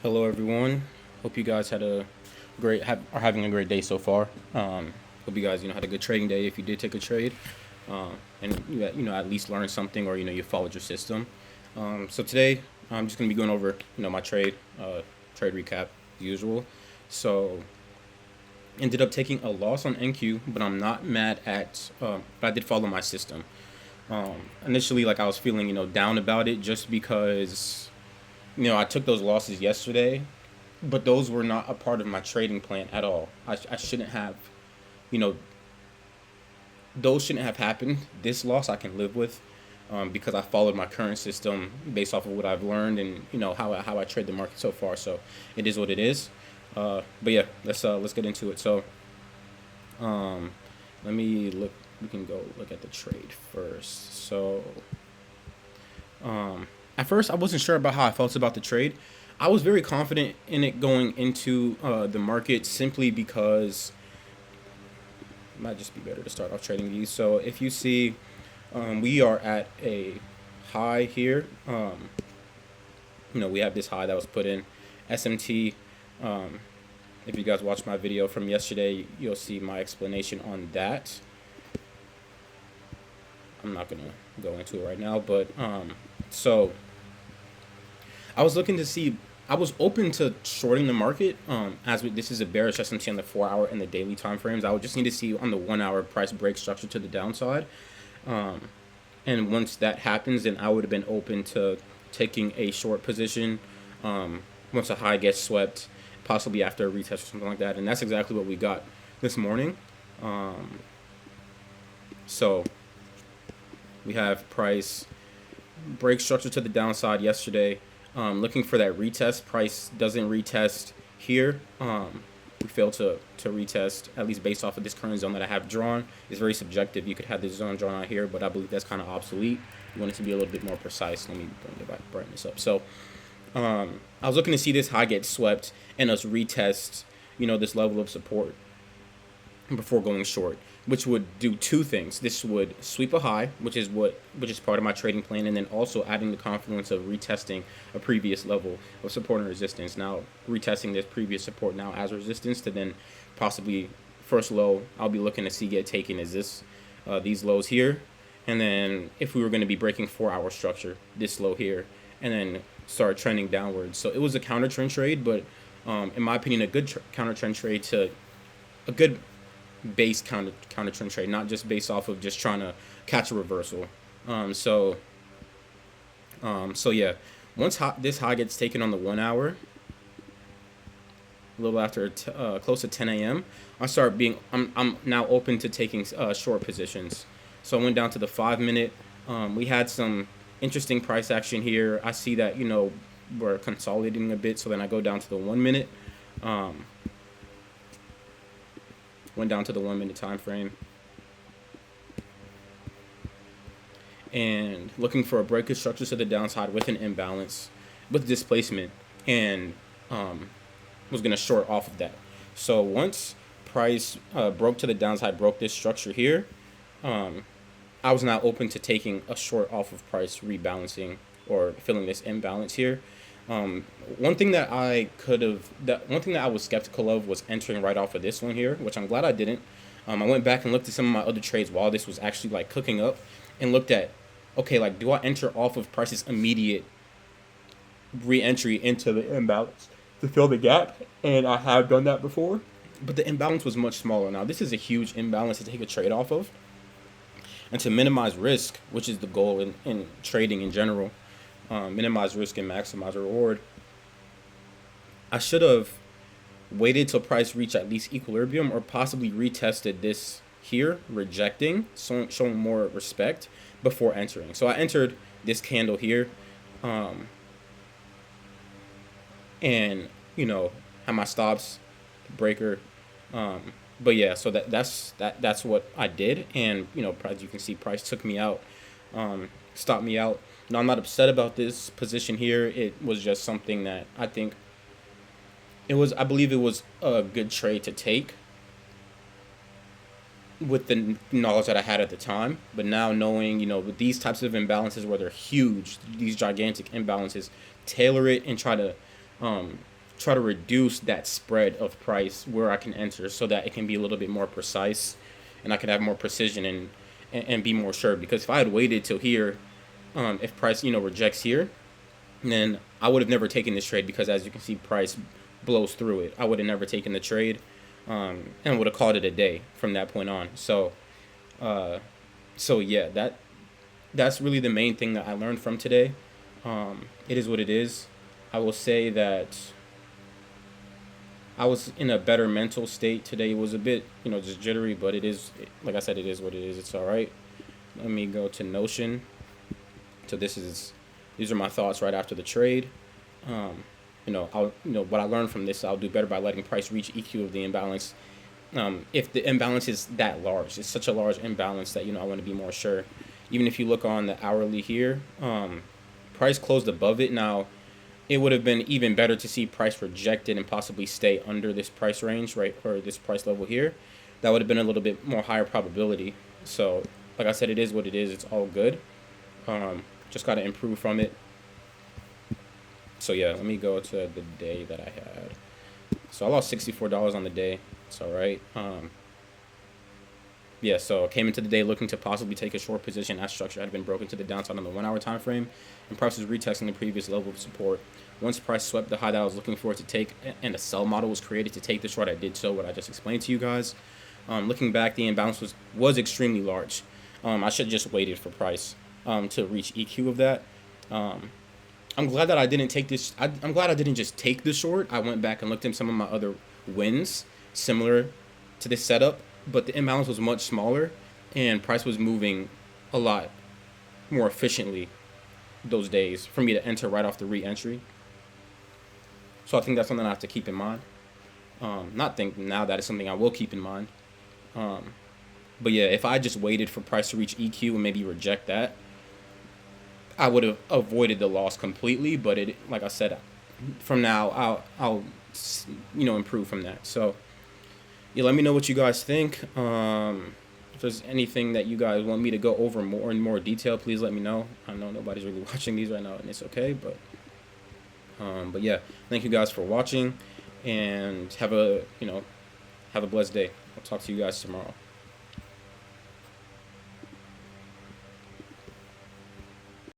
Hello, everyone. Hope you guys had a are having a great day so far. Hope you guys had a good trading day if you did take a trade, and at least learned something or you followed your system. So today I'm just gonna be going over my trade recap as usual. So ended up taking a loss on NQ, but I'm not mad at. But I did follow my system. Initially, like I was feeling down about it just because I took those losses yesterday, but those were not a part of my trading plan at all. I shouldn't have, you know, those shouldn't have happened. This loss I can live with, because I followed my current system based off of what I've learned and how I trade the market so far. So it is what it is. But yeah, let's get into it. So um, let me look. We can go look at the trade first. So at first, I wasn't sure about how I felt about the trade. I was very confident in it going into the market simply because it might just be better to start off trading these. So if you see, we are at a high here. We have this high that was put in SMT. Um, if you guys watched my video from yesterday, you'll see my explanation on that. I'm not gonna go into it right now, but so I was looking to see. I was open to shorting the market. This is a bearish SMT on the 4 hour and the daily time frames. I would just need to see on the 1 hour price break structure to the downside. Um, and once that happens, then I would have been open to taking a short position. Once a high gets swept, possibly after a retest or something like that. And that's exactly what we got this morning. Um, so we have price break structure to the downside yesterday. Looking for that retest. Price doesn't retest here. We failed to retest, at least based off of this current zone that I have drawn. It's very subjective. You could have this zone drawn out here, but I believe that's kind of obsolete. You want it to be a little bit more precise. Let me brighten this up. So I was looking to see this high get swept and us retest, this level of support before going short, which would do two things. This would sweep a high, which is part of my trading plan, and then also adding the confluence of retesting a previous level of support and resistance. Now retesting this previous support now as resistance to then possibly first low I'll be looking to see get taken is these lows here, and then if we were going to be breaking 4 hour structure, this low here, and then start trending downwards. So it was a counter trend trade, but in my opinion, a good counter trend trade to a good base counter trend trade, not just based off of just trying to catch a reversal. So yeah, once this high gets taken on the 1 hour, a little after close to 10 a.m., I'm now open to taking short positions. So I went down to the 5 minute. We had some interesting price action here. I see that we're consolidating a bit, so then I go down to the 1 minute. Went down to the 1 minute time frame and looking for a breakage structure to the downside with an imbalance with displacement, and was going to short off of that. So once price broke to the downside, broke this structure here, I was now open to taking a short off of price rebalancing or filling this imbalance here. One thing that one thing that I was skeptical of was entering right off of this one here, which I'm glad I didn't. I went back and looked at some of my other trades while this was actually like cooking up, and looked at, okay, like do I enter off of price's immediate re-entry into the imbalance to fill the gap? And I have done that before, but the imbalance was much smaller. Now this is a huge imbalance to take a trade off of, and to minimize risk, which is the goal in trading in general. Minimize risk and maximize reward. I should have waited till price reached at least equilibrium, or possibly retested this here, rejecting, showing more respect before entering. So I entered this candle here, and have my stops, breaker. But yeah, so that's what I did, and as you can see, price took me out, stopped me out. No, I'm not upset about this position here. It was just something that I believe it was a good trade to take with the knowledge that I had at the time. But now knowing, with these types of imbalances where they're huge, these gigantic imbalances, tailor it and try to try to reduce that spread of price where I can enter so that it can be a little bit more precise and I can have more precision and be more sure. Because if I had waited till here, if price rejects here, then I would have never taken this trade because as you can see, price blows through it. I would have never taken the trade, and would have called it a day from that point on. Uh, so yeah, that's really the main thing that I learned from today. It is what it is. I will say that I was in a better mental state today. It was a bit, just jittery, but it is, like I said, it is what it is. It's all right. Let me go to Notion. So these are my thoughts right after the trade. What I learned from this, I'll do better by letting price reach EQ of the imbalance. If the imbalance is that large, it's such a large imbalance that I want to be more sure. Even if you look on the hourly here, price closed above it. Now, it would have been even better to see price rejected and possibly stay under this price range, right, or this price level here. That would have been a little bit more higher probability. So, like I said, it is what it is. It's all good. Just got to improve from it. So yeah, let me go to the day that I had. So I lost $64 on the day. It's all right. Yeah, so I came into the day looking to possibly take a short position as structure had been broken to the downside on the 1 hour time frame, and price was retesting the previous level of support. Once price swept the high that I was looking for it to take, and a sell model was created to take the short, I did so, what I just explained to you guys. Looking back, the imbalance was extremely large. I should have just waited for price to reach EQ of that. I'm glad that I didn't take this. I'm glad I didn't just take the short. I went back and looked at some of my other wins similar to this setup, but the imbalance was much smaller and price was moving a lot more efficiently those days for me to enter right off the re-entry. So I think that's something I have to keep in mind. Not think now that is something I will keep in mind. But yeah, if I just waited for price to reach EQ and maybe reject that, I would have avoided the loss completely. But like I said, from now I'll improve from that. So yeah, let me know what you guys think. If there's anything that you guys want me to go over more in more detail, please let me know. I know nobody's really watching these right now, and it's okay. But yeah, thank you guys for watching, and have a blessed day. I'll talk to you guys tomorrow.